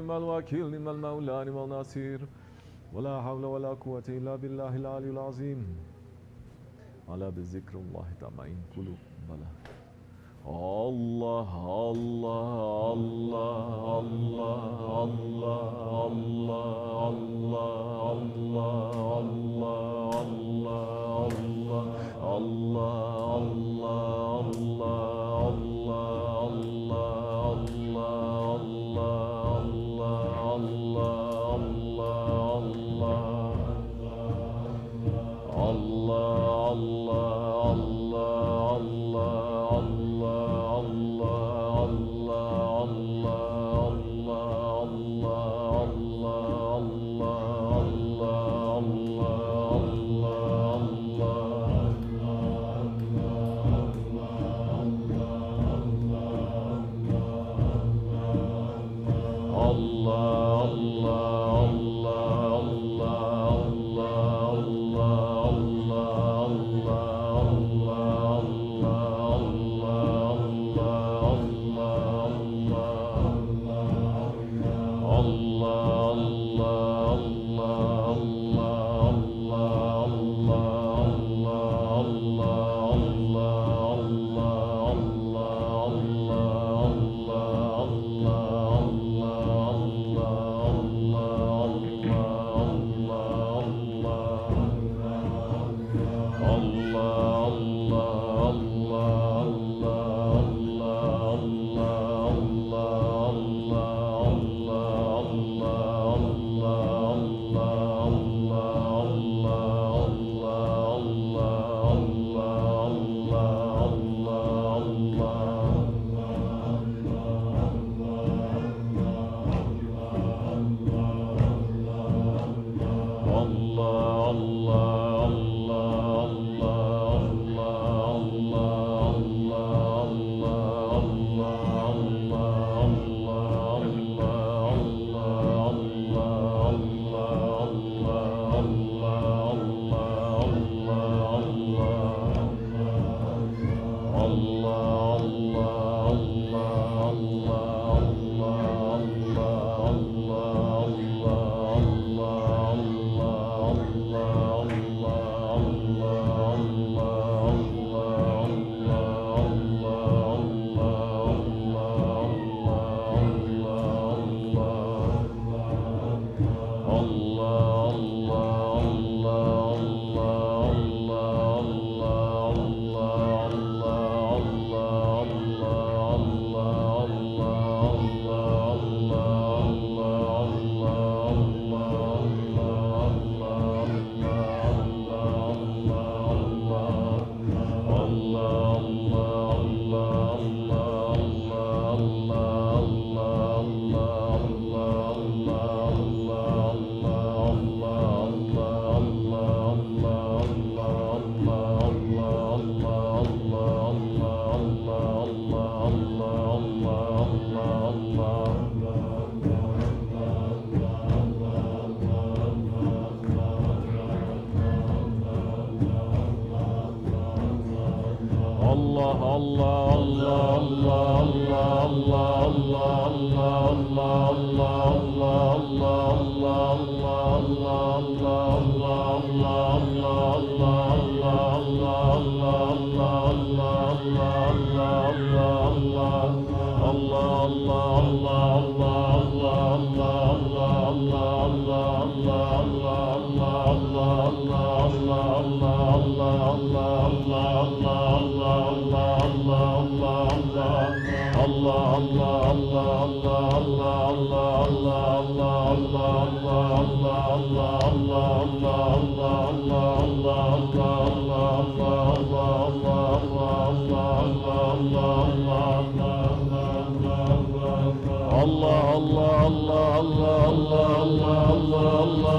نعم الوكيل نعم المولى نعم النصير ولا حول ولا قوة إلا بالله العلي العظيم ألا بذكر الله تطمئن القلوب بلى الله الله الله الله الله الله الله الله الله الله Allah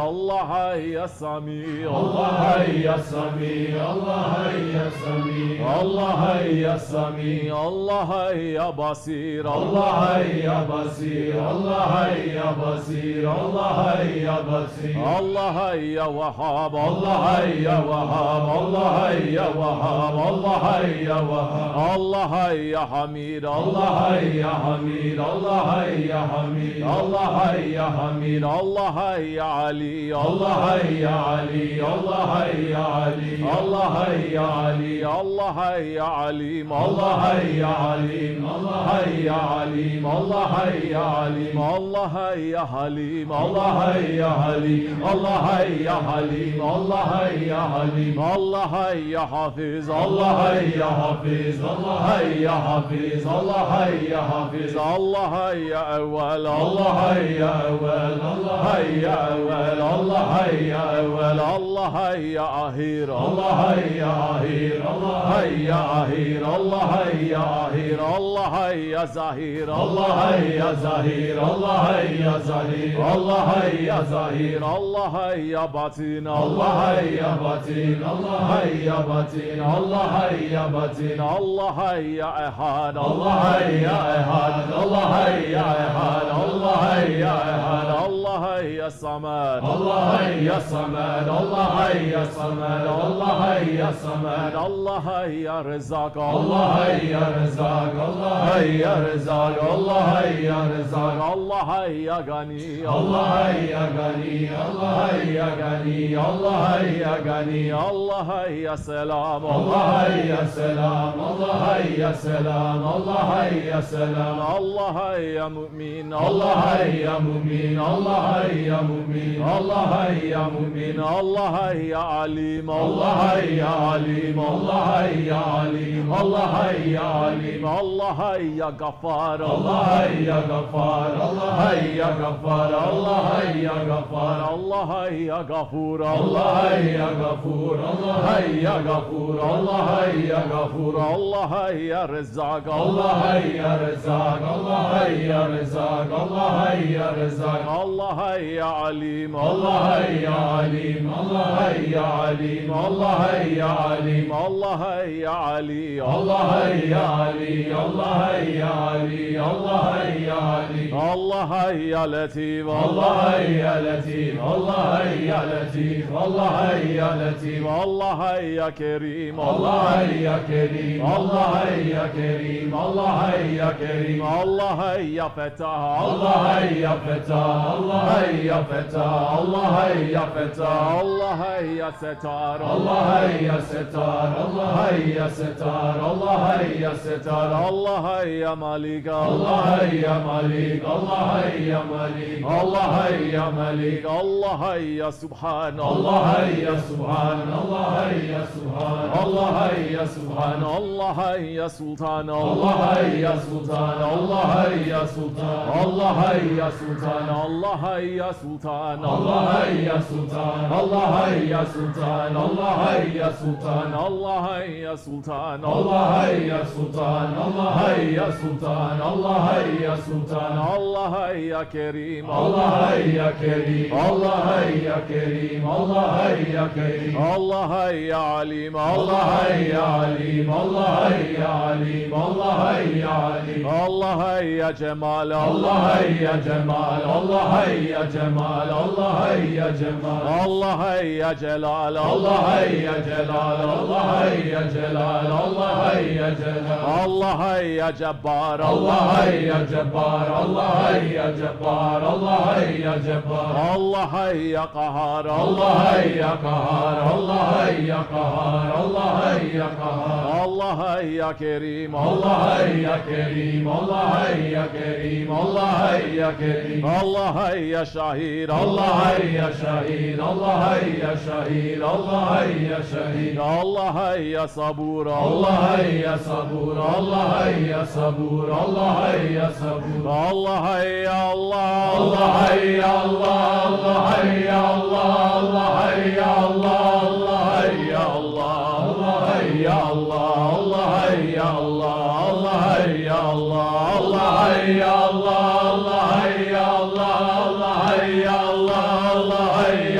Allah ya Sami, Allah ya Sami, Allah ya Sami, Allah ya Sami, Allah ya Basir, Allah ya Basir, Allah ya Basir, Allah ya Basir, Allah ya Vahhab, Allah ya Vahhab, Allah ya Vahhab, Allah ya Vahhab, Allah ya Hamid, Allah ya Hamid, Allah ya Hamid, Allah ya Hamid, Allah ya Ali, Allah ya Ali, Allah ya Ali, Allah ya Ali, Allah ya Alim, Allah ya Alim, Allah ya Alim, Allah ya Alim, Allah ya Halim, Allah ya Halim, Allah ya Halim, Allah ya Halim, Allah ya Hafiz, Allah ya Hafiz, Allah ya Hafiz, Allah ya Hafiz, Allah ya Evvel, Allah ya Evvel, Allah ya Evvel, Allah ya Evvel, Allah ya Ahir, Allah ya Ahir, Allah ya Ahir, Allah ya Ahir, Allah ya Zahir, Allah ya Zahir, Allah ya Zahir, Allah ya Zahir, Allah ya Batin, Allah ya Batin, Allah ya Batin, Allah ya Batin, Allah ya Ehad, Allah ya Ehad, Allah ya Ehad, Allah ya Ehad, Allah ya Samad, Allah ya Samad, Allah ya Samad, Allah ya Samad, Allah ya Rezzak, Allah ya Rezzak, Allah ya Rezzak, Allah ya Rezzak, Allah ya Gani, Allah ya Gani, Allah ya Gani, Allah ya Gani, Allah ya Selam, Allah ya Selam, Allah ya Selam, Allah ya Selam, Allah ya Mümin, Allah ya Mumin, Allah ya Mumin, Allah ya Mumin, Allah ya Alim, Allah ya Alim, Allah ya Alim, Allah ya Alim, Allah ya Gaffar, Allah ya Gaffar, Allah ya Gaffar, Allah ya Gaffar, Allah ya Gafur, Allah ya Gafur, Allah ya Gafur, Allah ya Gafur, Allah ya Rezzak, Allah ya Rezzak, Allah ya Rezzak, Allah ya Rezzak, Allah ya Alim, Allah ya Alim, Allah ya Alim, Allah ya Alim, Allah ya Ali, Allah ya Ali, Allah ya Ali, Allah ya Ali, Allah ya Latif, Allah ya Latif, Allah ya Latif, Allah ya Latif, Allah ya Kerim, Allah ya Kerim, Allah ya Kerim, Allah ya Kerim, Allah ya Fetah, Allah ya Fetah, Allah ya Fetah, Allah ya Fetah, Allah ya Setar, Allah ya Setar, Allah ya Setar, Allah ya Setar, Allah ya Malik, Allah ya Malik, Allah ya Malik, Allah ya Malik, Allah ya Subhan, Allah ya Subhan, Allah ya Subhan, Allah ya Subhan, Allah ya Sultan, Allah ya Sultan, Allah ya Sultan, Allah ya Sultan, Allah ya Sultan, Allah ya Sultan, Allah ya Sultan, Allah ya Sultan, Allah ya Sultan, Allah ya Sultan, Allah ya Sultan, Allah ya Sultan, Allah ya Kerim, Allah ya Kerim, Allah ya Kerim, Allah ya Kerim, Allah ya Alim, Allah ya Alim, Allah ya Alim, Allah ya Alim, Allah ya Cemal, Allah ya Cemal, Allah ya Cemal, Allah ya Cemal, Allah ya Celal, Allah ya Celal, Allah ya Celal, Allah ya Celal, Allah ya Cebbar, Allah ya Cebbar, Allah ya Cebbar, Allah ya Cebbar, Allah ya Kahar, Allah ya Kahar, Allah ya Kahar, Allah ya Kahar, Allah ya Kerim, Allah ya Kerim, Allah ya Kerim, Allah ya Kerim, Allah ya Şahid, Allah ya Şahid, Allah ya Şahid, Allah ya Şahid, Allah ya Sabur, Allah ya Sabur, Allah ya Sabur, Allah ya Sabur, Allah ya Allah, Allah ya Allah, Allah ya Allah, Allah ya Allah, Allah ya Allah, Allah ya Allah, Allah ya Allah, Allah ya Allah, Allah ya Allah, Allah ya Allah, Allah ya Allah, Allah ya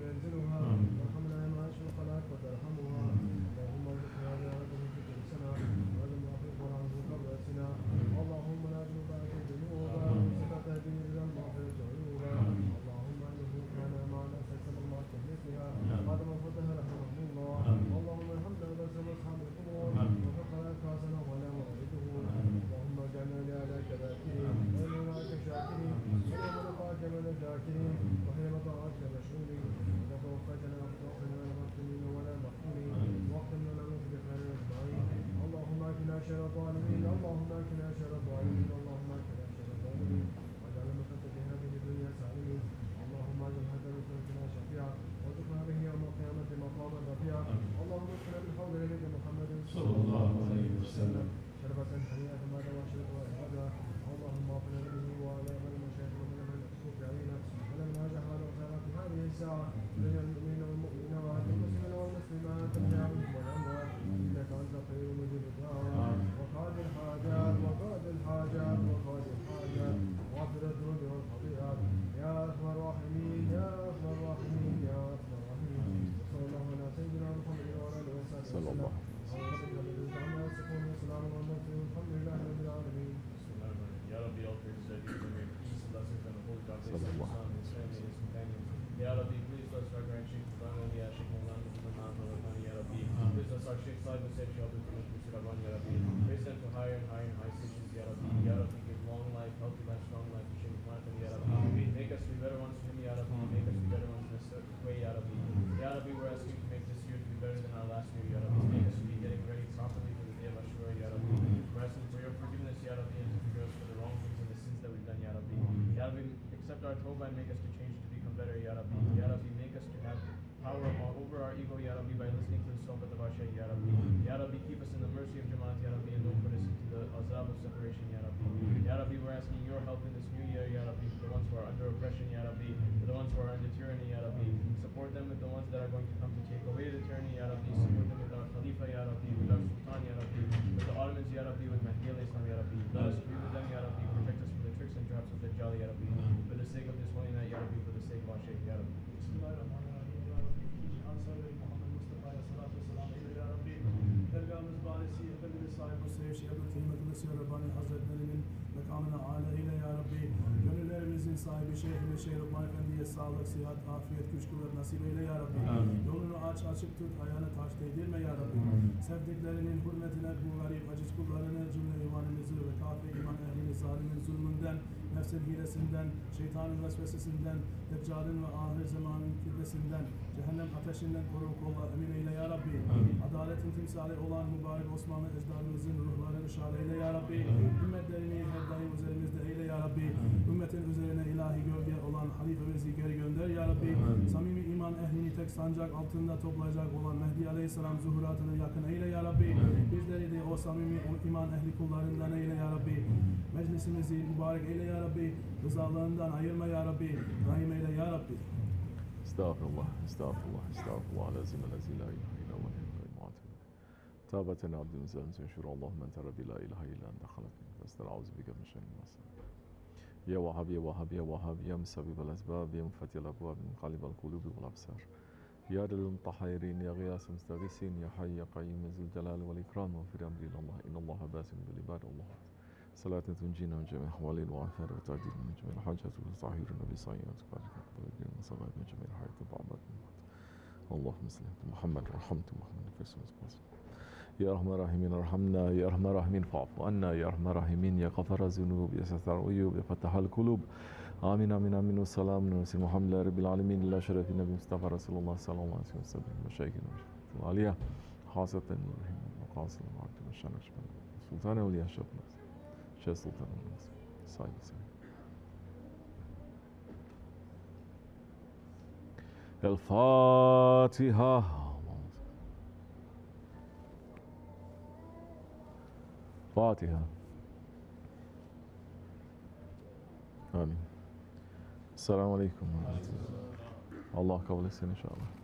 Tribe of Seth Shelter to Mr. Siravan, Ya Rabbi. Raise them to higher and higher and high stations, Ya Rabbi. Ya Rabbi, give long life, healthy life, strong life, to Sheikh Martin, Ya Rabbi. Make us to be better ones for him, Ya Rabbi. Make us to be better ones in a certain way, Ya Rabbi. Ya Rabbi, we're asking you to make this year to be better than our last year, Ya Rabbi. Make us to be getting ready properly for the day of Ashura, Ya Rabbi. We're asking for your forgiveness, Ya Rabbi, and to forgive us for the wrong things and the sins that we've done, Ya Rabbi. Ya Rabbi, accept our tawbah and make us to change to become better, Ya Rabbi. Ya Rabbi, make us to have power over our ego, Ya Rabbi, by listening to the sohbat of our Shaykh, Ya Rabbi. Ya Rabbi, keep us in the mercy of Jamaat, Ya Rabbi, and don't put us into the azab of separation, Ya Rabbi. Ya Rabbi, we're asking your help in this new year, Ya Rabbi, for the ones who are under oppression, Ya Rabbi, for the ones who are under tyranny, Ya Rabbi. Support them with the ones that are going to come to take away the tyranny, Ya Rabbi. Support them with our Khalifa, Ya Rabbi, with our Sultan, Ya Rabbi, with the Ottomans, Ya Rabbi, with Mahdi alayhi salam, Ya Rabbi. Let us be with them, Ya Rabbi. Protect us from the tricks and traps of Dajjal, Ya Rabbi. For the sake of this holy night, Ya Rabbi, for the sake of our Shaykh, Ya Rabbi. Bismillahirrahmanirrahim. Ya Rabbi, cihan sahibi Muhammed Mustafa'ya salatu vesselam eyle Ya Rabbi. Dergahımız barisi Efendimiz sahibi Seyyid Şeyh'in kıymetli Seyyid Rabbani Hazretlerinin mekamına âle eyle Ya Rabbi. Gönüllerimizin sahibi Şeyh'imiz Şeyh Rabbani Efendi'ye sağlık, sıhhat, afiyet, güç kuvvet nasip eyle Ya Rabbi. Yolunu aç, açık tut, ayağını taş değdirme Ya Rabbi. Sevdiklerinin hürmetine bu garip aciz kullarını, cümle imanımızı ve kafir iman ehlini zalimin zulmünden, nefsin hilesinden, şeytanın vesvesesinden, Deccal'in ve ahir zamanın fitnesinden, cehennem ateşinden koru kolla emin eyle Ya Rabbi. Adaletin timsali olan mübarek Osmanlı ecdadımızın ruhlarını şad eyle Ya Rabbi. Ümmetlerini her daim üzerimizde eyle Ya Rabbi. Ümmetin üzerine ilahi gölge olan halifemizi geri gönder Ya Rabbi. Samimi iman ehlini tek sancak altında toplayacak olan Mehdi Aleyhisselam zuhuratını yakın eyle Ya Rabbi. Bizleri de o samimi iman ehli kullarından eyle Ya Rabbi. Meclisimizi mübarek eyle Ya Rabbi. Rızalığından ayırma Ya Rabbi. Daim eyle Ya Rabbi. Estağfurullah, estağfurullah, estağfurullah. Lazim lezi la ilahe illallah. Tâbeten abdimize enşür Allahümme ente rabbi la ilahe illa ente halakni. Estağuzu bike min şerri ma sana'tu. Ya Vahhab, Ya Vahhab, Ya Vahhab, Ya Musabbibel esbab, Ya Mufatihel abwab, Ya Muqallibel kulubi vel absar. Ya Dalil mutahhirin, Ya Gıyas mustagisin, Ya Hayy, Ya Kayyum, Ya Zülcelal vel ikram, Ve fir emri ilallah, İnallaha basin bil ibad, Allah. Salatin tuncina min cemi ahvalil ve afar ve ta'dil min cemi hacat ve tahhiruna bi sayyiat qalikat ve bin salat min cemi hayat ve ba'd. Allahümme salli Muhammed ve rahmetu Muhammed Resulullah. Ya Rahman Rahimin Erhamna, Ya Rahman Rahimin fa'fu anna, Ya Rahman Rahimin Ya gafara zunub, Ya satar uyub, Ya fatahal kulub. Amin amin amin ve selamun ve Muhammed Rabbil alemin illa şerefi Nebi Mustafa Resulullah sallallahu aleyhi ve sellem ve şeyhine ve aliyah hasaten rahim ve qasıl ve abdü ve şanak Sultan Evliya Şabnaz Şeyh Sultan Evliya saygısı. El Fatiha. Fatiha. Amin. Esselamu Aleyküm. Allah kabul etsin inşallah.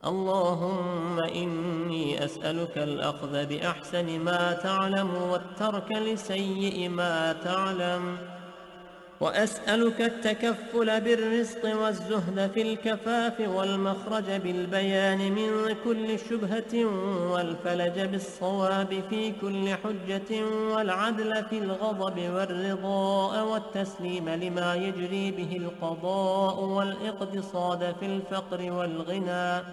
اللهم إني أسألك الأخذ بأحسن ما تعلم والترك لسيء ما تعلم، وأسألك التكفل بالرزق والزهد في الكفاف والمخرج بالبيان من كل شبهة والفلج بالصواب في كل حجة والعدل في الغضب والرضاء والتسليم لما يجري به القضاء والاقتصاد في الفقر والغنى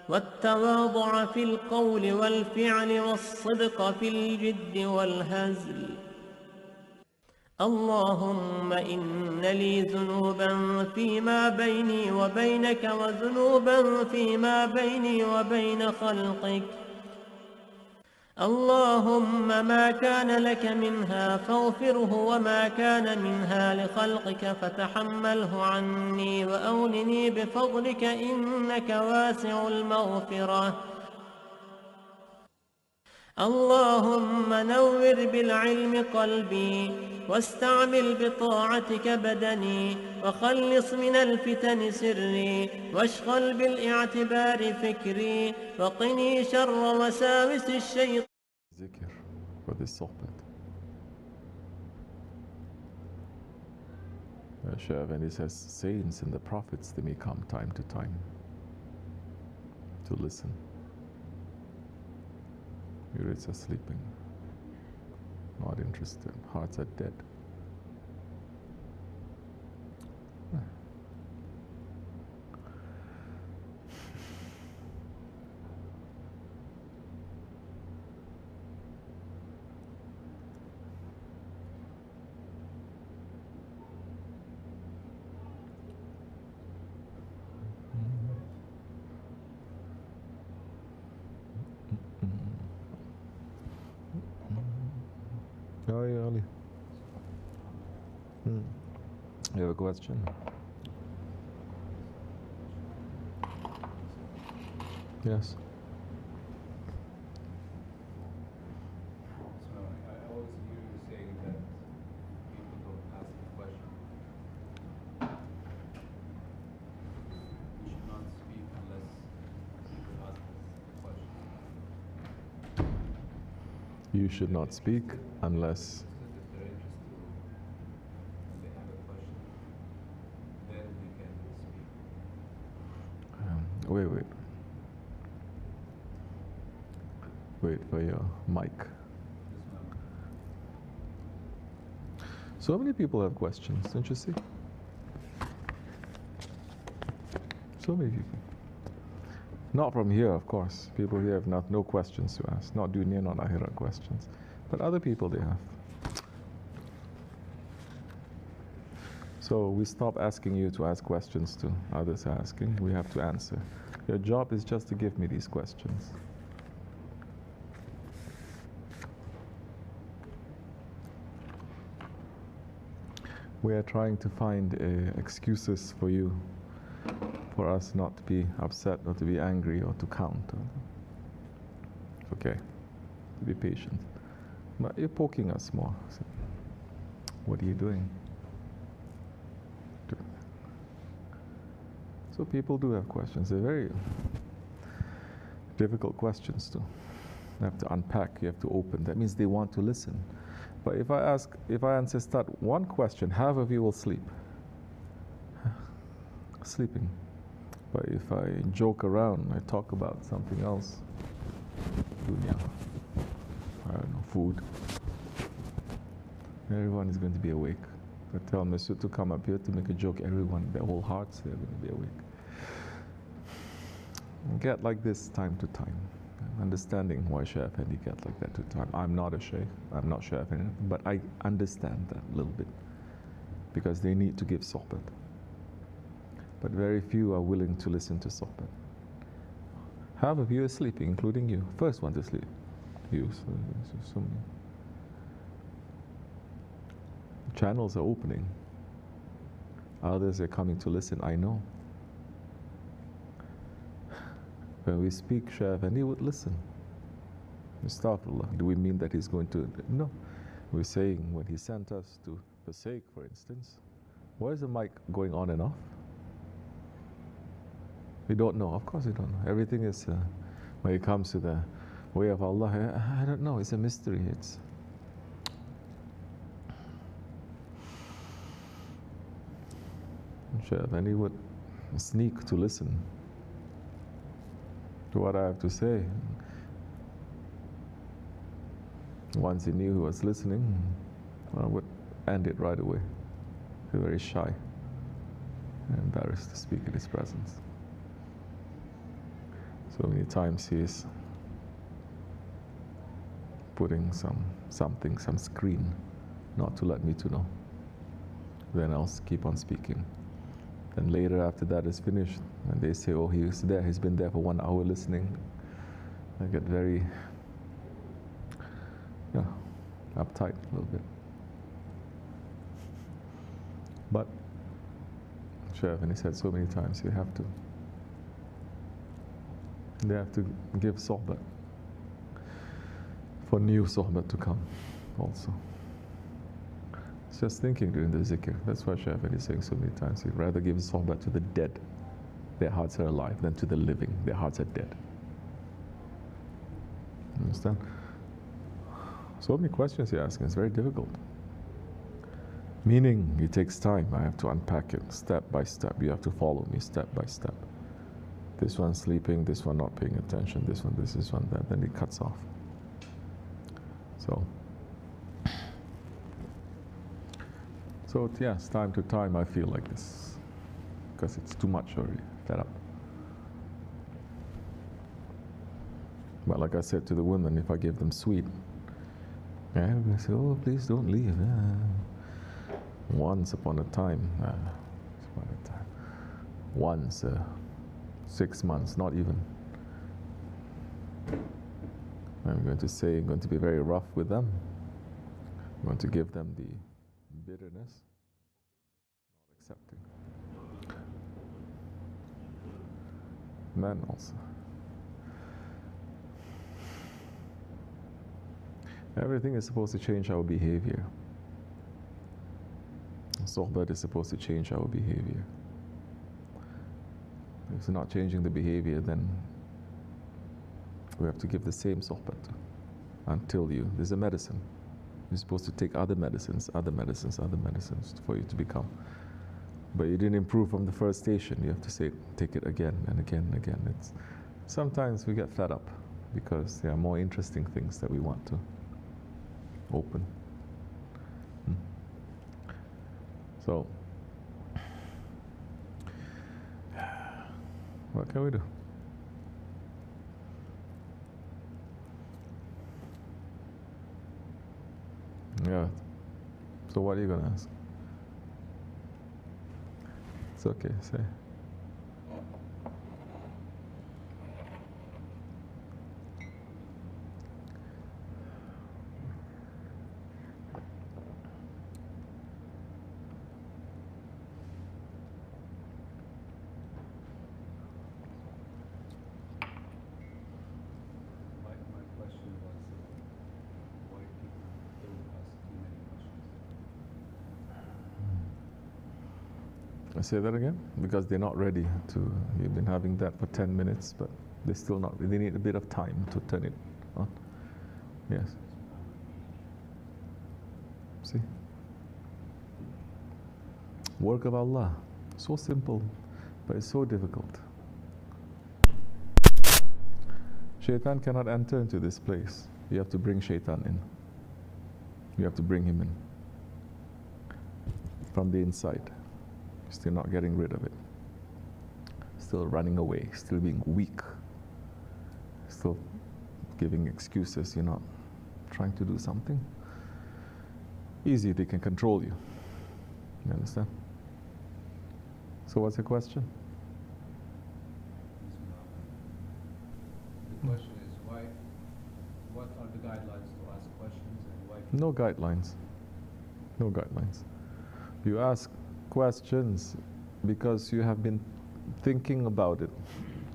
والتواضع في القول والفعل والصدق في الجد والهزل. اللهم إن لي ذنوبا فيما بيني وبينك وذنوبا فيما بيني وبين خلقك، اللهم ما كان لك منها فاغفره وما كان منها لخلقك فتحمله عني وأغنني بفضلك إنك واسع المغفرة. اللهم نور بالعلم قلبي واستعمل بطاعتك بدني وخلص من الفتن سري واشغل بالاعتبار فكري وقني شر وساوس الشيطان. Zikr for this sohbet. When he says saints and the prophets, they may come time to time to listen. Spirits are sleeping, not interested, hearts are dead. Oh, yeah, Ali. You have a question? Yes. So I always hear you saying that people don't ask the question. We should not speak unless people ask the question. You should not speak unless. If they're interested and they have a question, then we can speak. Wait. Wait for your mic. This one. So many people have questions, don't you see? So many people. Not from here, of course. People here have no questions to ask. Not dunya, not akhirah questions. But other people, they have. So we stop asking you to ask questions to others are asking. We have to answer. Your job is just to give me these questions. We are trying to find excuses for you, for us not to be upset or to be angry or to count. It's okay, to be patient. But you're poking us more. So what are you doing? So people do have questions. They're very difficult questions too. You have to unpack, you have to open. That means they want to listen. But if I answer start one question, half of you will sleep. Sleeping. But if I joke around, I talk about something else, dunya, I don't know, food, everyone is going to be awake. If I tell Masud to come up here to make a joke, everyone, their whole hearts, they're going to be awake. Get like this time to time. Understanding why Shaykh Effendi get like that to time. I'm not a Shaykh, I'm not Shaykh Effendi, but I understand that a little bit because they need to give sohbet. But very few are willing to listen to sohbet. Half of you are sleeping, including you. First one to sleep. You. So many. Channels are opening. Others are coming to listen, I know. When we speak, Shaykh Effendi would listen. Astaghfirullah. Do we mean that he's going to? No. We're saying when he sent us to Passaic, for instance, why is the mic going on and off? We don't know. Of course we don't know. Everything is, when it comes to the way of Allah, I don't know. It's a mystery. It's sure, then he would sneak to listen to what I have to say. Once he knew who was listening, I would end it right away. Feel very shy and embarrassed to speak in his presence. So many times he is putting some screen, not to let me to know. Then I'll keep on speaking. Then later, after that is finished, and they say, oh, he's there, he's been there for 1 hour listening, I get very, uptight a little bit. But, Chef, and he said so many times, they have to give sohbet for new sohbet to come also. It's just thinking during the zikr. That's why Chef is saying so many times, he'd rather give sohbet to the dead. Their hearts are alive, than to the living. Their hearts are dead. Understand? So many questions you're asking. It's very difficult. Meaning, it takes time. I have to unpack it step by step. You have to follow me step by step. This one sleeping, this one not paying attention, this one, that. Then it cuts off. So yes, time to time I feel like this. Because it's too much already. Fed up. But like I said to the women, if I give them sweet, they say, oh, please don't leave. Once upon a time, once 6 months, not even. I'm going to be very rough with them. I'm going to give them the bitterness, not accepting. Men also. Everything is supposed to change our behavior. Sohbet is supposed to change our behavior. If it's not changing the behavior, then we have to give the same sohbet until there's a medicine. You're supposed to take other medicines for you to become. But you didn't improve from the first station. You have to take it again and again and again. Sometimes we get fed up because there are more interesting things that we want to open. So, what can we do? Yeah. So what are you going to ask? It's okay, say. Say that again? Because they're not ready to. You've been having that for 10 minutes, but they're still not. They need a bit of time to turn it on. Yes. See? Work of Allah. So simple, but it's so difficult. Shaitan cannot enter into this place. You have to bring Shaitan in. You have to bring him in from the inside. Still not getting rid of it. Still running away. Still being weak. Still giving excuses. You're not trying to do something. Easy, they can control you. You understand? So what's your question? The question is what are the guidelines to ask questions and why? No guidelines. No guidelines. You ask questions because you have been thinking about it.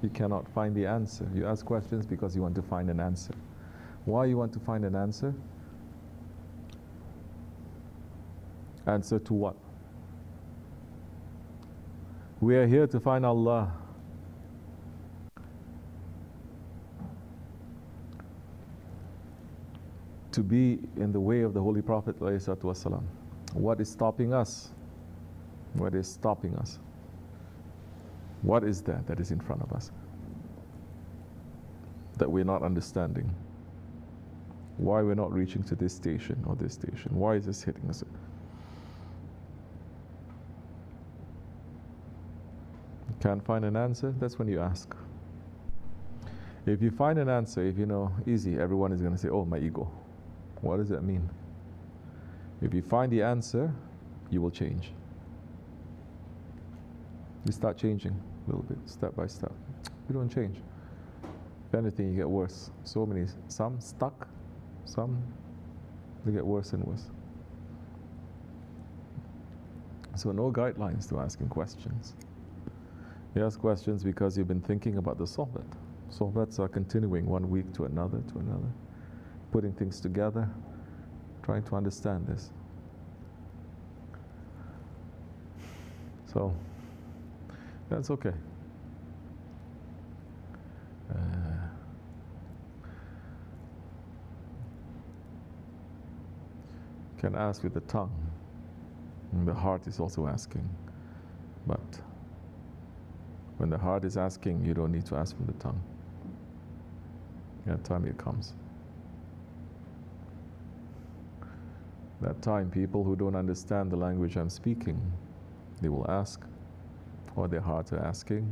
You cannot find the answer. You ask questions because you want to find an answer. Why you want to find an answer? Answer to what? We are here to find Allah. to be in the way of the Holy Prophet ﷺ. What is stopping us? What is stopping us? What is that is in front of us that we're not understanding? Why we're not reaching to this station or this station? Why is this hitting us? Can't find an answer? That's when you ask. If you find an answer, if you know, easy, everyone is going to say, oh, my ego. What does that mean? If you find the answer, you will change. You start changing a little bit, step by step. You don't change. If anything, you get worse. So many, some stuck, some they get worse and worse. So no guidelines to asking questions. You ask questions because you've been thinking about the sohbat. Sohbats are continuing one week to another, putting things together, trying to understand this. So, that's okay. Can ask with the tongue. And the heart is also asking. But when the heart is asking, you don't need to ask from the tongue. That time it comes. That time, people who don't understand the language I'm speaking, they will ask, or their hearts are asking.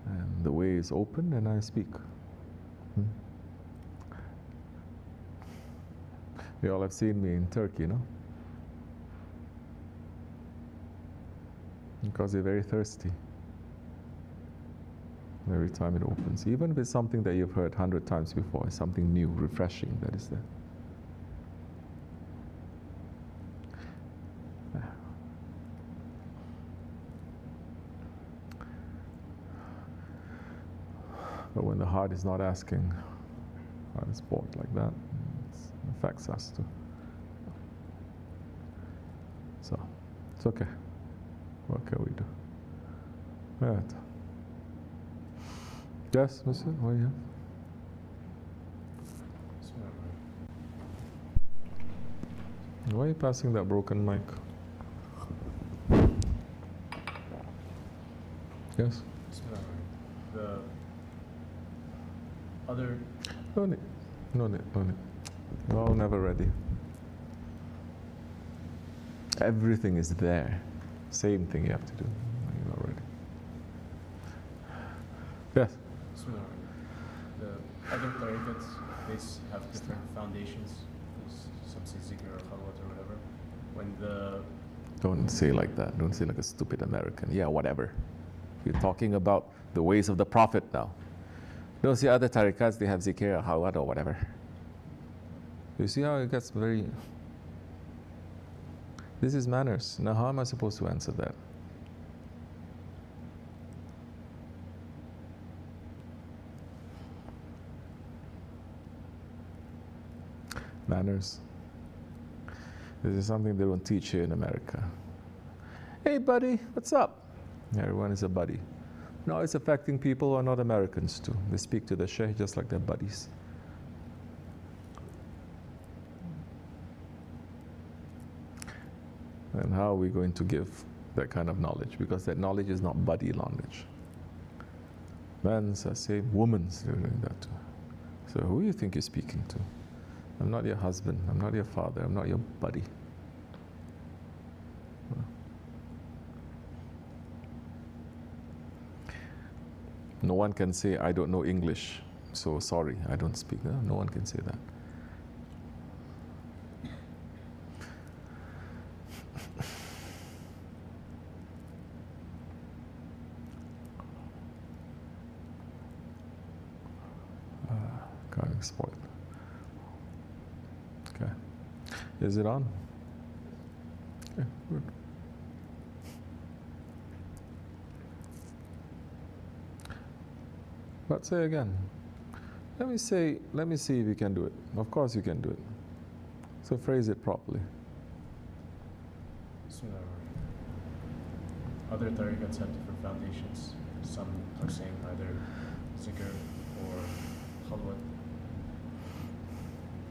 And the way is open and I speak. You all have seen me in Turkey, no? Because they're very thirsty. Every time it opens. Even if it's something that you've heard 100 times before, it's something new, refreshing that is there. But when the heart is not asking, heart is bored like that, it affects us too. So, it's okay. What can we do? Right. Yes, Mr. What do you have? Why are you passing that broken mic? Yes? The other... No need. No need. No need. You're all never ready. Everything is there. Same thing you have to do. You're not ready. Yes? The other tariqats, they have different foundations. Some say zikr or khalwat or whatever. When the... Don't say like that. Don't say like a stupid American. Yeah, whatever. You're talking about the ways of the Prophet now. Don't see other tariqats, they have zikr or khalwat or whatever. You see how it gets very... This is manners. Now how am I supposed to answer that? Manners. This is something they don't teach here in America. Hey buddy, what's up? Everyone is a buddy. No, it's affecting people who are not Americans too. They speak to the sheikh just like their buddies. And how are we going to give that kind of knowledge? Because that knowledge is not buddy knowledge. Men's are saying, women's are doing that too. So who do you think you're speaking to? I'm not your husband, I'm not your father, I'm not your buddy. No one can say, I don't know English, so sorry, I don't speak. No one can say that. Getting spoiled. Okay. Is it on? Okay, good. But say again. Let me see if you can do it. Of course you can do it. So phrase it properly. Other tariqats have different foundations. Some are saying either zikr or khalwat.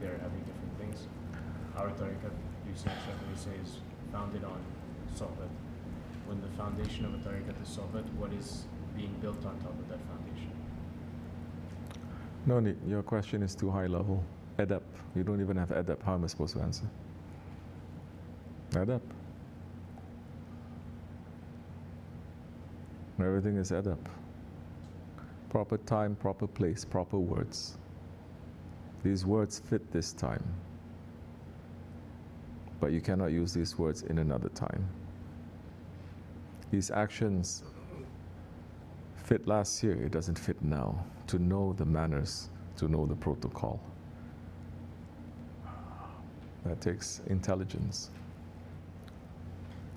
they're having different things. Our tariqat, you say, is founded on sohbet. When the foundation of a tariqat is sohbet, what is being built on top of that foundation? No need. Your question is too high level. Adab. You don't even have adab. How am I supposed to answer? Adab. Everything is adab. Proper time, proper place, proper words. These words fit this time. But you cannot use these words in another time. These actions fit last year, it doesn't fit now. To know the manners, to know the protocol. That takes intelligence.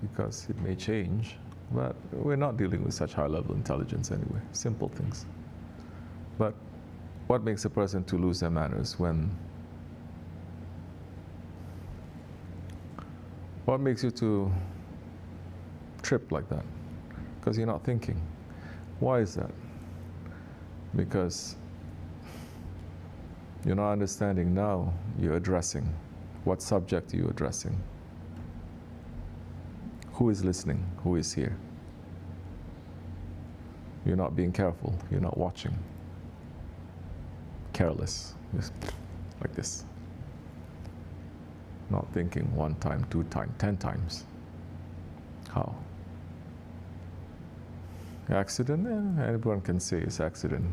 Because it may change, but we're not dealing with such high-level intelligence anyway. Simple things. But what makes a person to lose their manners when... What makes you to trip like that? Because you're not thinking. Why is that? Because you're not understanding now you're addressing. What subject are you addressing? Who is listening? Who is here? You're not being careful. You're not watching. Careless. Just like this. Not thinking 1 time, 2 times, 10 times. How? Accident? Anyone can say it's accident.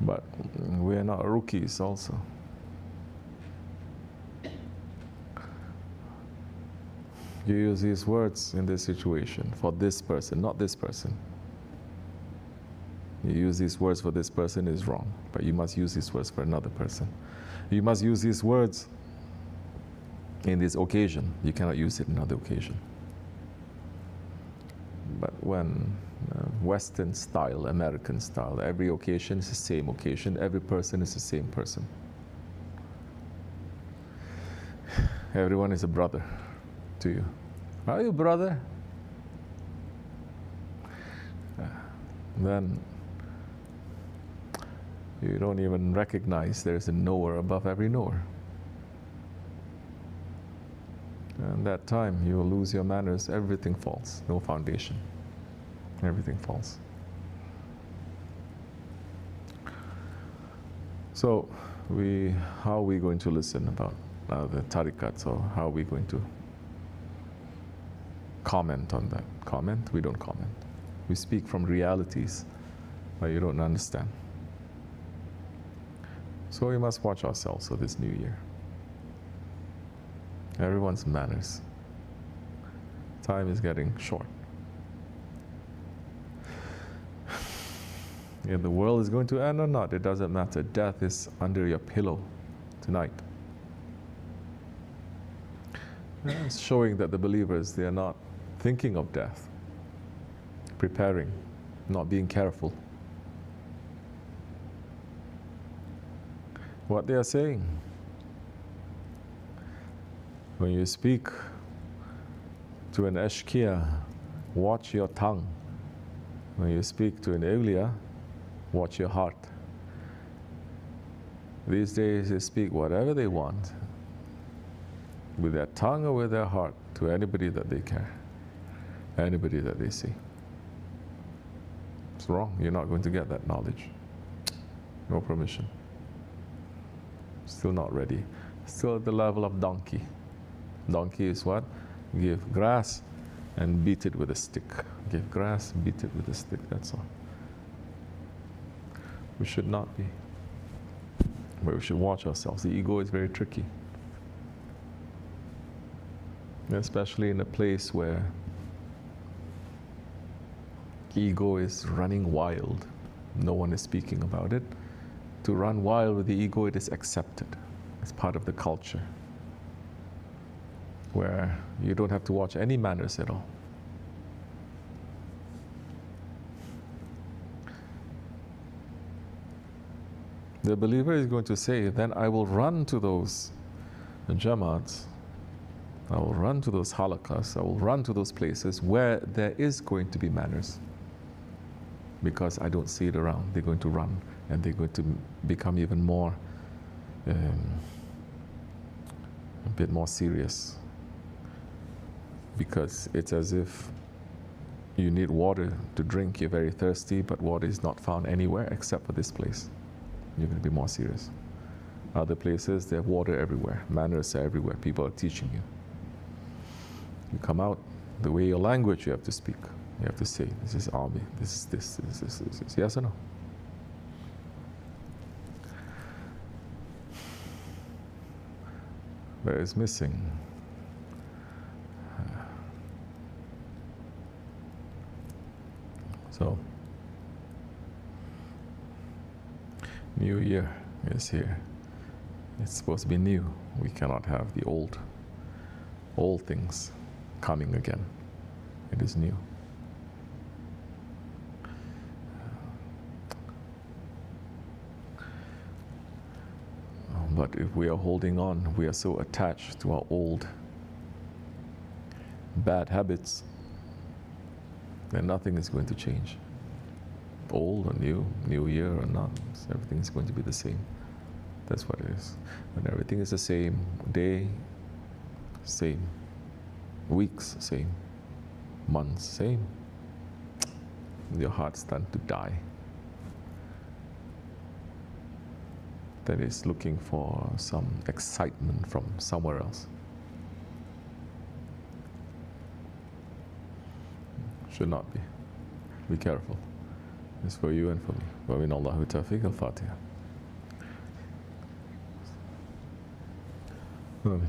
But we're not rookies also. You use these words in this situation for this person, not this person. You use these words for this person is wrong, but you must use these words for another person. You must use these words in this occasion. You cannot use it in another occasion. But when Western style, American style, every occasion is the same occasion, every person is the same person. Everyone is a brother to you. Are you brother? Then you don't even recognize there's a knower above every knower. And that time you will lose your manners, everything falls, no foundation. Everything falls. So how are we going to listen about the tariqats, or how are we going to comment on that? Comment? We don't comment. We speak from realities, but you don't understand. So we must watch ourselves for this new year. Everyone's manners. Time is getting short. If the world is going to end or not, it doesn't matter. Death is under your pillow tonight. It's showing that the believers, they are not thinking of death, preparing, not being careful. What they are saying. When you speak to an ashkia, watch your tongue. When you speak to an awliya, watch your heart. These days they speak whatever they want, with their tongue or with their heart, to anybody that they care, anybody that they see. It's wrong. You're not going to get that knowledge. No permission. Still not ready. Still at the level of donkey. Donkey is what? Give grass and beat it with a stick. Give grass, beat it with a stick, that's all. We should not be. But we should watch ourselves. The ego is very tricky. Especially in a place where ego is running wild. No one is speaking about it. To run wild with the ego, it is accepted. It's part of the culture, where you don't have to watch any manners at all. The believer is going to say, then I will run to those jamaats, I will run to those halakas, I will run to those places where there is going to be manners. Because I don't see it around, they're going to run. and they're going to become even more, a bit more serious, because it's as if you need water to drink, you're very thirsty, but water is not found anywhere except for this place. You're going to be more serious. Other places, they have water everywhere. Manners are everywhere. People are teaching you. You come out, the way your language you have to speak. You have to say, this is army, this is this, this is this. Yes or no? Where is missing? So, New Year is here. It's supposed to be new. We cannot have the old things coming again. It is new. But if we are holding on, we are so attached to our old bad habits, then nothing is going to change. Old or new, new year or not, everything is going to be the same. That's what it is. When everything is the same, day, same, weeks, same, months, same, your heart's starting to die. That is looking for some excitement from somewhere else. Should not be. Be careful. It's for you and for me. Wa min Allahu tawfiq al-Fatiha. Amen.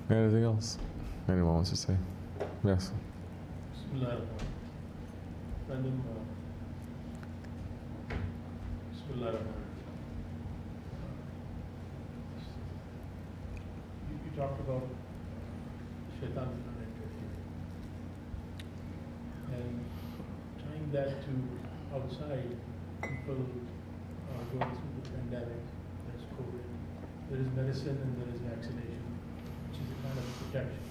Anything else? Anyone wants to say? Yes. Bismillahirrahmanirrahim. Bismillahirrahmanirrahim. You talked about shaitan not interfering, and tying that to outside, people are going through the pandemic. There's COVID, there is medicine, and there is vaccination, which is a kind of protection.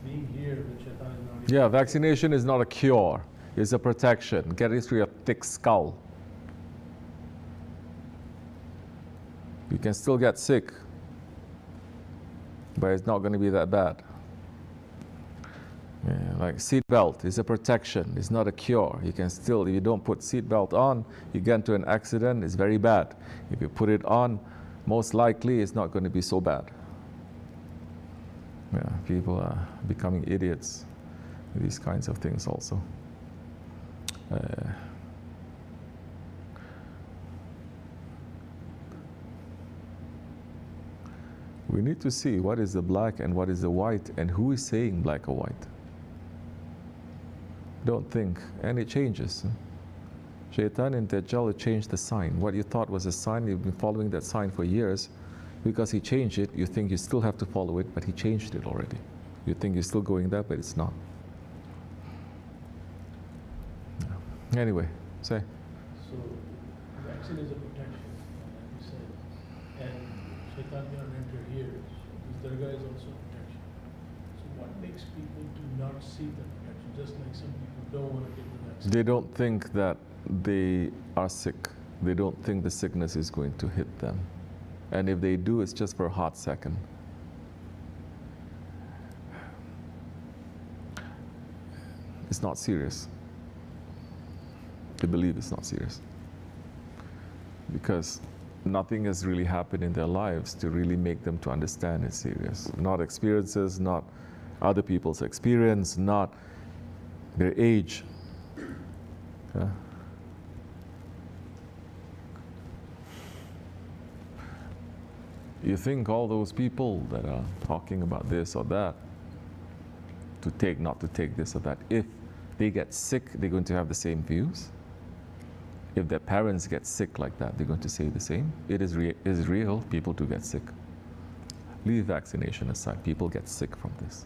Being here, the shaitan is not. Yeah, vaccination is not a cure. It's a protection. Get it through your thick skull. You can still get sick, but it's not going to be that bad. Yeah, like seat belt is a protection. It's not a cure. You can still, if you don't put seat belt on, you get into an accident, it's very bad. If you put it on, most likely it's not going to be so bad. Yeah, people are becoming idiots with these kinds of things also. We need to see what is the black and what is the white, and who is saying black or white. Don't think, and it changes. Shaitan and Dajjal changed the sign. What you thought was a sign, you've been following that sign for years. Because he changed it, you think you still have to follow it, but he changed it already. You think you're still going there, but it's not. Yeah. Anyway, say. So, vaccine is a protection, like you said, and shaitan cannot enter here. So this Dergahi is also protection. So what makes people do not see the protection? Just like some people don't want to get the vaccine. They don't think that they are sick. They don't think the sickness is going to hit them. And if they do, it's just for a hot second. It's not serious. They believe it's not serious. Because nothing has really happened in their lives to really make them to understand it's serious. Not experiences, not other people's experience, not their age. Yeah. You think all those people that are talking about this or that, to take, not to take this or that, if they get sick, they're going to have the same views? If their parents get sick like that, they're going to say the same? It is real, people do get sick. Leave vaccination aside, people get sick from this.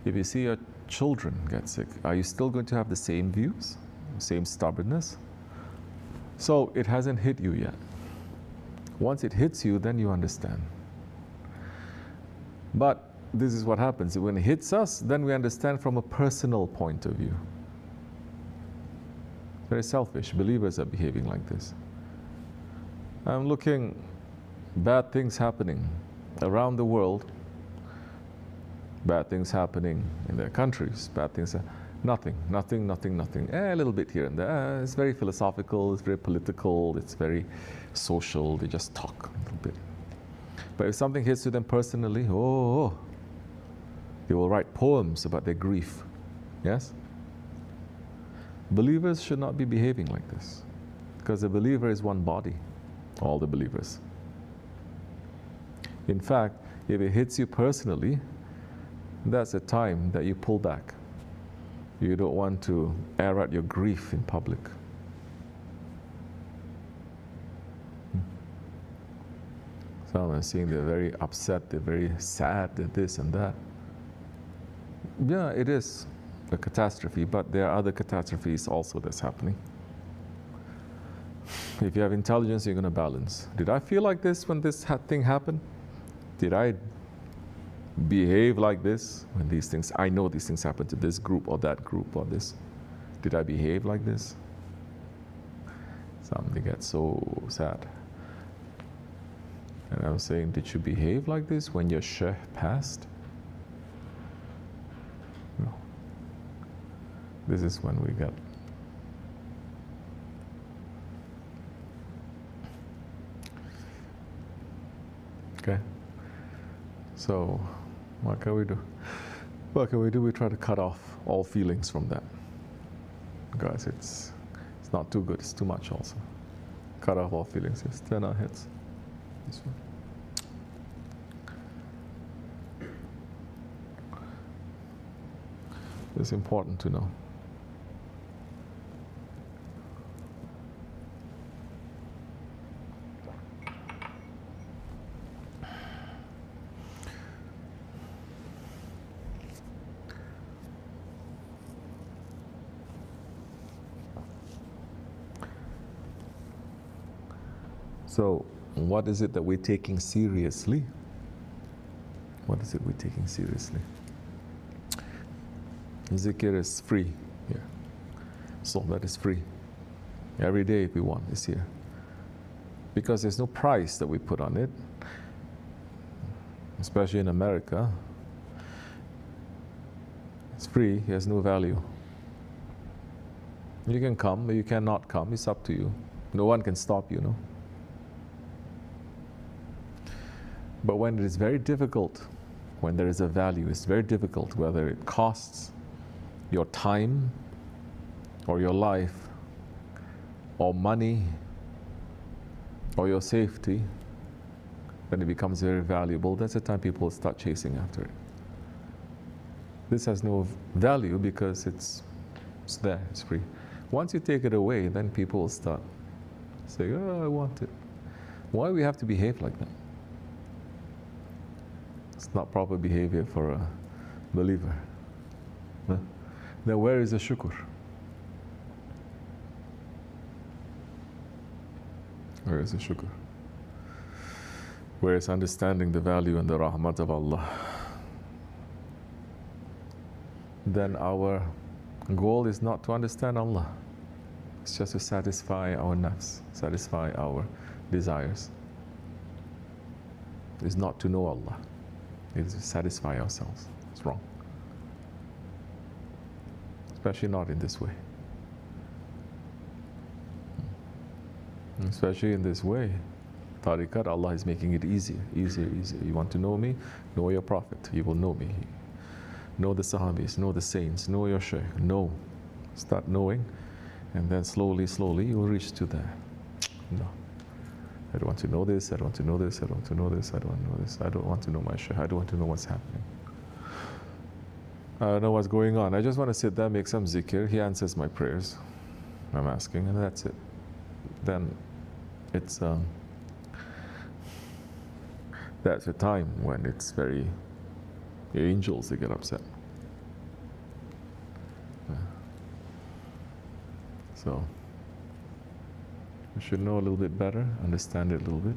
If you see your children get sick, are you still going to have the same views? Same stubbornness? So it hasn't hit you yet. Once it hits you, then you understand. But this is what happens. When it hits us, then we understand from a personal point of view. Very selfish. Believers are behaving like this. I'm looking, bad things happening around the world, bad things happening in their countries, bad things, nothing. A little bit here and there. It's very philosophical, it's very political, it's very social, they just talk a little bit. But if something hits to them personally, oh, they will write poems about their grief. Yes? Believers should not be behaving like this, because a believer is one body, all the believers. In fact, if it hits you personally, that's a time that you pull back. You don't want to air out your grief in public. Some are seeing they're very upset, they're very sad, they're this and that. Yeah, it is a catastrophe, but there are other catastrophes also that's happening. If you have intelligence, you're going to balance. Did I feel like this when this thing happened? Did I behave like this when these things, I know these things happen to this group or that group or this. Did I behave like this? Something gets so sad. And I was saying, did you behave like this when your sheikh passed? No. This is when we get. Okay. So, what can we do? What can we do? We try to cut off all feelings from that. Guys, it's not too good, it's too much also. Cut off all feelings, just turn our heads. This one. It's important to know. So, what is it that we're taking seriously? What is it we're taking seriously? Zikr is free here. So that is free. Every day if we want, it's here. Because there's no price that we put on it. Especially in America. It's free, it has no value. You can come, or you cannot come, it's up to you. No one can stop you, no? But when it is very difficult, when there is a value, it's very difficult, whether it costs your time or your life or money or your safety, then it becomes very valuable. That's the time people start chasing after it. This has no value because it's there, it's free. Once you take it away, then people will start saying, oh, I want it. Why do we have to behave like that? It's not proper behavior for a believer. Huh? Then where is the shukr? Where is the shukr? Where is understanding the value and the rahmat of Allah? Then our goal is not to understand Allah. It's just to satisfy our nafs, satisfy our desires. It's not to know Allah. It is to satisfy ourselves. It's wrong. Especially not in this way. Especially in this way. Tariqat, Allah is making it easier, easier. You want to know me? Know your Prophet. You will know me. Know the Sahabis, know the saints, know your Shaykh. Know. Start knowing, and then slowly, slowly you will reach to there. No. I don't want to know this, I don't want to know this, I don't want to know this, I don't want to know this, I don't want to know my Shaykh, I don't want to know what's happening. I don't know what's going on. I just want to sit there, make some zikr. He answers my prayers. I'm asking, and that's it. Then it's that's a time when it's very angels, they get upset. So we should know a little bit better, understand it a little bit.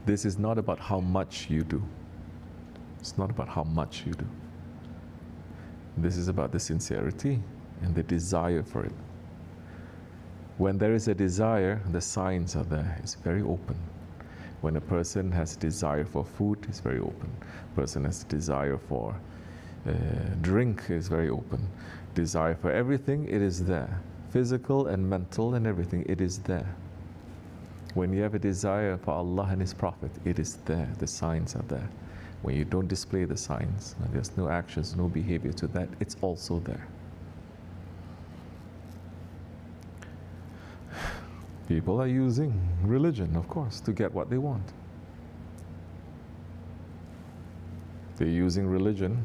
This is not about how much you do. It's not about how much you do. This is about the sincerity and the desire for it. When there is a desire, the signs are there. It's very open. When a person has desire for food, it's very open. Person has desire for drink, is very open. Desire for everything, it is there. Physical and mental and everything, it is there. When you have a desire for Allah and His Prophet, it is there. The signs are there. When you don't display the signs, and there's no actions, no behavior to that, it's also there. People are using religion, of course, to get what they want. They're using religion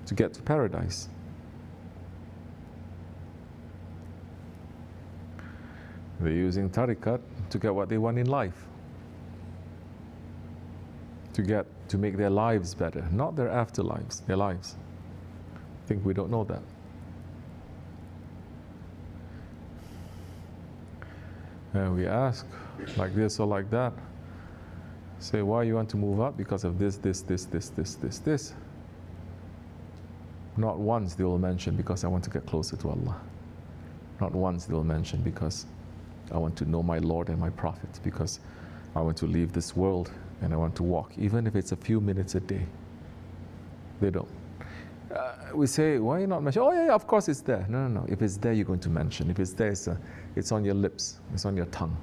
to get to paradise. They're using tariqat to get what they want in life. To make their lives better, not their afterlives, their lives. I think we don't know that. And we ask, like this or like that, say, why you want to move up? Because of this. Not once they will mention, because I want to get closer to Allah. Not once they will mention, because I want to know my Lord and my Prophet, because I want to leave this world and I want to walk, even if it's a few minutes a day. They don't. We say, why you not mention? Oh yeah, of course it's there. No. If it's there, you're going to mention. If it's there, it's on your lips. It's on your tongue.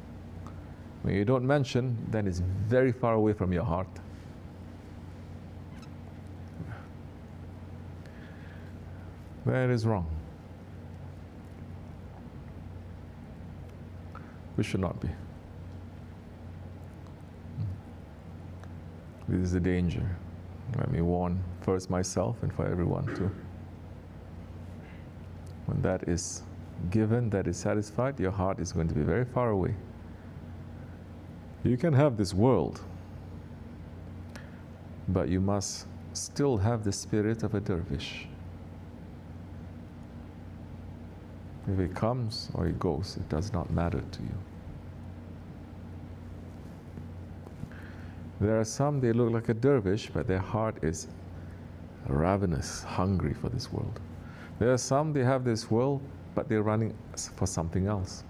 When you don't mention, then it's very far away from your heart. That is wrong. We should not be. This is the danger. Let me warn first myself and for everyone too. When that is given, that is satisfied, your heart is going to be very far away. You can have this world, but you must still have the spirit of a dervish. If it comes or it goes, it does not matter to you. There are some, they look like a dervish, but their heart is ravenous, hungry for this world. There are some, they have this world, but they're running for something else.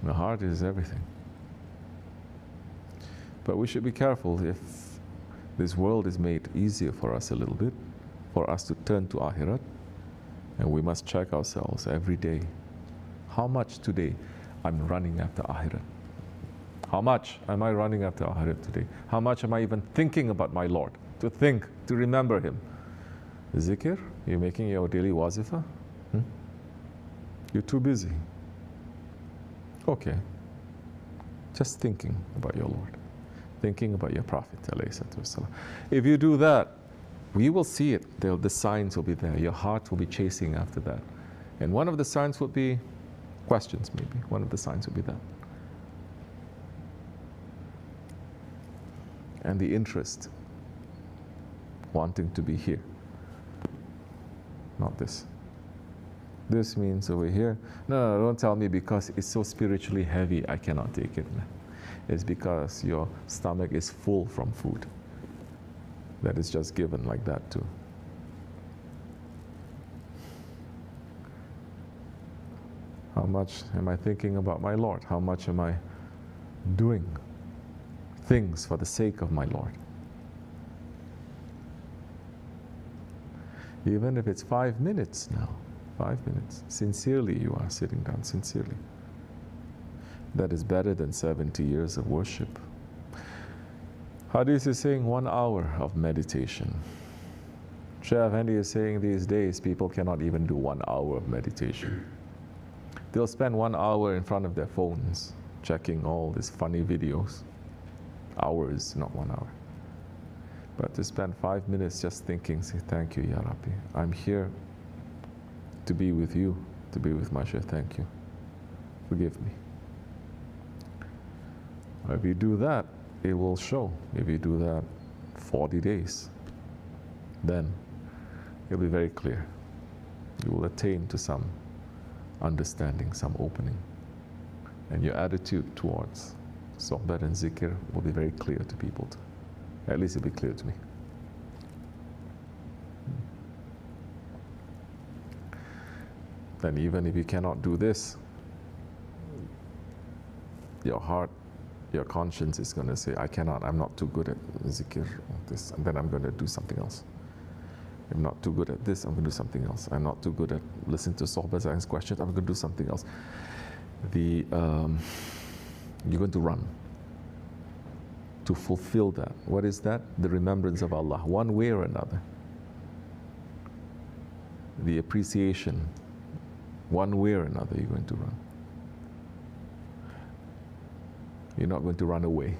The heart is everything. But we should be careful if this world is made easier for us a little bit, for us to turn to Akhirat, and we must check ourselves every day. How much today I'm running after Akhirat? How much am I running after Akhirat today? How much am I even thinking about my Lord? To think, to remember Him. Zikr, you're making your daily wazifa? You're too busy. Okay. Just thinking about your Lord. Thinking about your Prophet. If you do that, we will see it. The signs will be there. Your heart will be chasing after that. And one of the signs would be questions, maybe. One of the signs would be that. And the interest, wanting to be here. Not this. This means over here. No, don't tell me because it's so spiritually heavy, I cannot take it. It's because your stomach is full from food. That is just given like that too. How much am I thinking about my Lord? How much am I doing things for the sake of my Lord? Even if it's 5 minutes now, 5 minutes, sincerely you are sitting down, sincerely. That is better than 70 years of worship. Hadith is saying 1 hour of meditation. Shaykh Effendi is saying these days people cannot even do 1 hour of meditation. They'll spend 1 hour in front of their phones checking all these funny videos. Hours, not 1 hour. But to spend 5 minutes just thinking, say, thank you, Ya Rabbi. I'm here to be with you, to be with my Shaykh. Thank you. Forgive me. If you do that, it will show. If you do that 40 days, then it'll be very clear. You will attain to some understanding, some opening. And your attitude towards sohbet and zikr will be very clear to people. At least it'll be clear to me. Then even if you cannot do this, your heart, your conscience is going to say, I cannot, I'm not too good at zikr, this, and then I'm going to do something else. I'm not too good at this, I'm going to do something else. I'm not too good at listening to sohbet and questions, I'm going to do something else. You're going to run to fulfill that. What is that? The remembrance of Allah, one way or another. The appreciation, one way or another, you're going to run. You're not going to run away.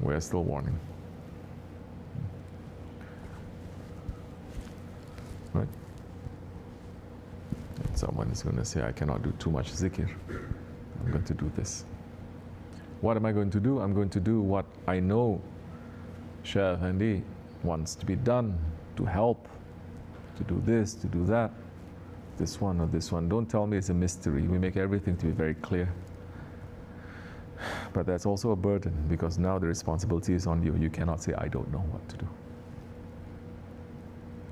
We're still warning. Right? And someone is going to say, I cannot do too much zikr. I'm going to do this. What am I going to do? I'm going to do what I know Shaykh Effendi wants to be done, to help, to do this, to do that, this one or this one. Don't tell me it's a mystery. We make everything to be very clear. But that's also a burden, because now the responsibility is on you. You cannot say, I don't know what to do.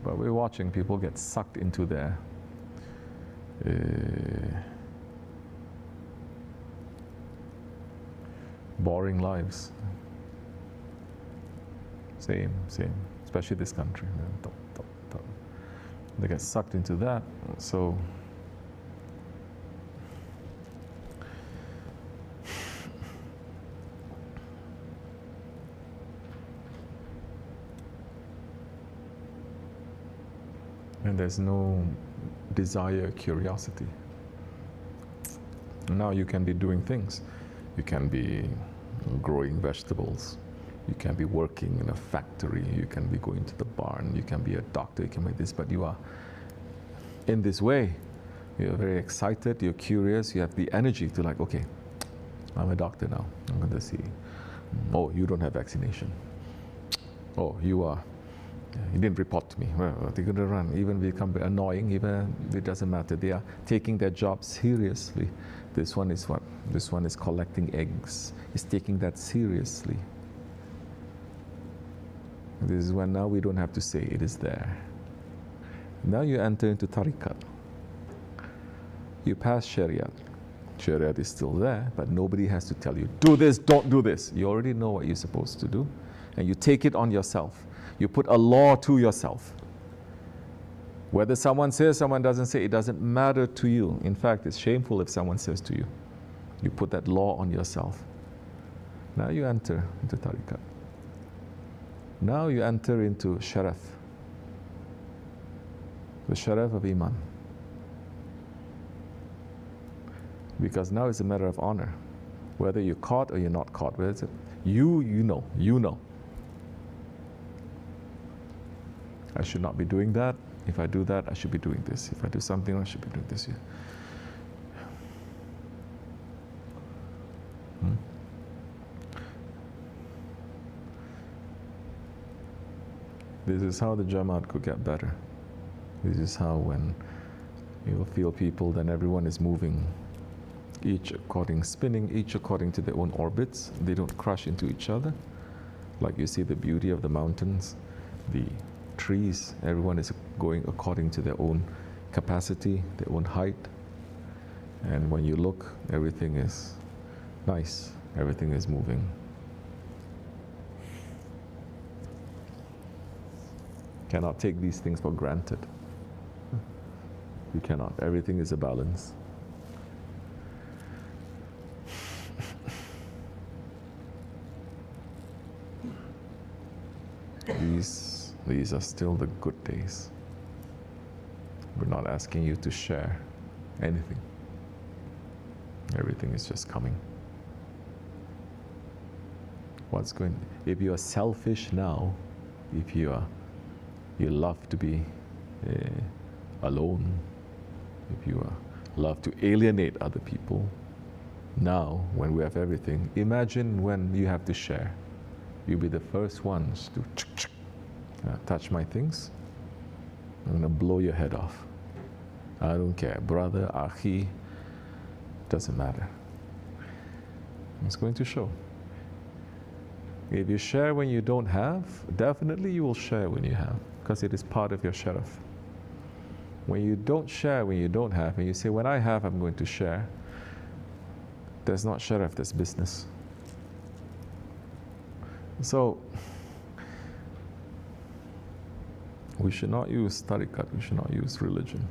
But we're watching people get sucked into their boring lives. Same, especially this country. They get sucked into that. So and there's no desire, curiosity. Now you can be doing things. You can be growing vegetables. You can be working in a factory. You can be going to the barn. You can be a doctor. You can be this. But you are in this way. You're very excited. You're curious. You have the energy to like, okay, I'm a doctor now. I'm going to see. Oh, you don't have vaccination. Oh, you didn't report to me. Well, they're going to run. Even become annoying. Even it doesn't matter. They are taking their job seriously. This one is what? This one is collecting eggs. He's taking that seriously. This is when now we don't have to say it is there. Now you enter into tariqat. You pass shariat. Shariat is still there, but nobody has to tell you, do this, don't do this. You already know what you're supposed to do. And you take it on yourself. You put a law to yourself. Whether someone says, someone doesn't say, it doesn't matter to you. In fact, it's shameful if someone says to you. You put that law on yourself. Now you enter into tariqat. Now you enter into sharaf, the sharaf of iman. Because now it's a matter of honor. Whether you're caught or you're not caught. Whether it's you know. I should not be doing that. If I do that, I should be doing this. If I do something, I should be doing this. This is how the Jamaat could get better. This is how, when you will feel people, then everyone is moving, spinning each according to their own orbits. They don't crush into each other. Like you see the beauty of the mountains, the trees, everyone is going according to their own capacity, their own height. And when you look, everything is nice, everything is moving. Cannot take these things for granted. You cannot. Everything is a balance. These are still the good days. We're not asking you to share anything. Everything is just coming. If you are selfish now, if you love to be alone, if you love to alienate other people, now when we have everything, imagine when you have to share. You'll be the first ones to touch my things. I'm going to blow your head off. I don't care. Brother, akhi, Doesn't matter. It's going to show. If you share when you don't have, definitely you will share when you have, because it is part of your sharaf. When you don't share when you don't have, and you say, when I have, I'm going to share, there's not sharaf, there's business. So, we should not use tariqat, we should not use religion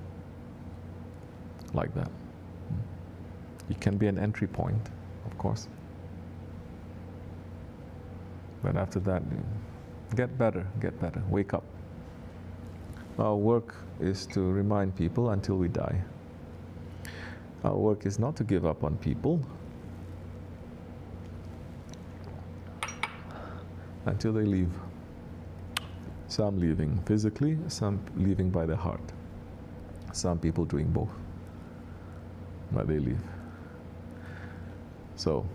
like that. It can be an entry point, of course. But after that, get better, wake up. Our work is to remind people until we die. Our work is not to give up on people until they leave. Some leaving physically, some leaving by the heart. Some people doing both, but they leave. So,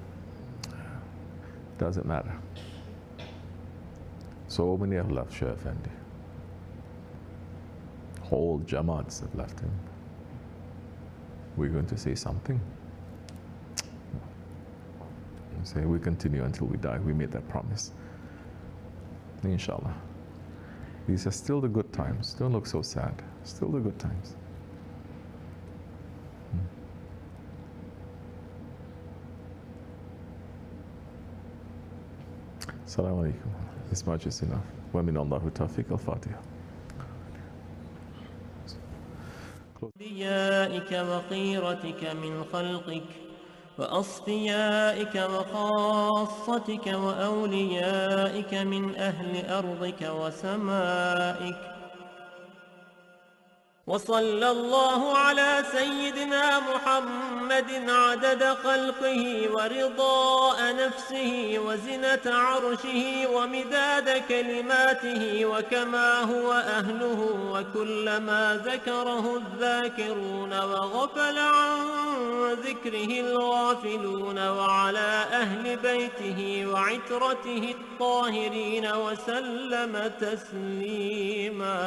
doesn't matter. So many have left Shaykh Effendi. Whole Jamaats have left him. We're going to say something. We say we continue until we die. We made that promise. Inshallah. These are still the good times. Don't look so sad. Still the good times. Assalamu alaikum. This much is enough. Wa min Allahu tawfiq al-Fatiha. أوليائك وخيرتك من خلقك وأصفيائك وخاصتك وأوليائك من أهل أرضك وسمائك وصلى الله على سيدنا محمد عدد خلقه ورضاء نفسه وزنة عرشه ومداد كلماته وكما هو أهله وكلما ذكره الذاكرون وغفل عن ذكره الغافلون وعلى أهل بيته وعترته الطاهرين وسلم تسليما.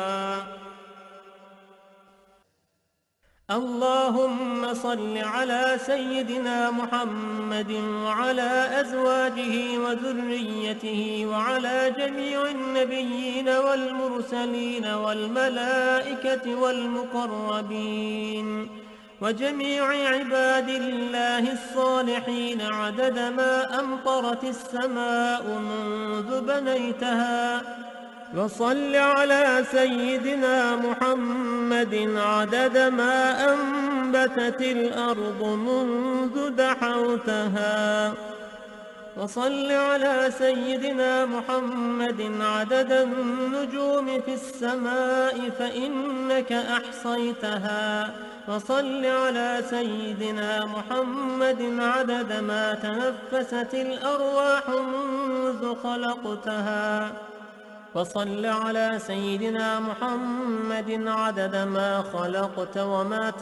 اللهم صل على سيدنا محمد وعلى أزواجه وذريته وعلى جميع النبيين والمرسلين والملائكة والمقربين وجميع عباد الله الصالحين عدد ما أمطرت السماء منذ بنيتها. وصل على سيدنا محمد عدد ما أنبتت الأرض منذ دحوتها. وصل على سيدنا محمد عدد النجوم في السماء فإنك أحصيتها. وصل على سيدنا محمد عدد ما تنفست الأرواح منذ خلقتها. وصل على سيدنا محمد عدد ما خلقت وما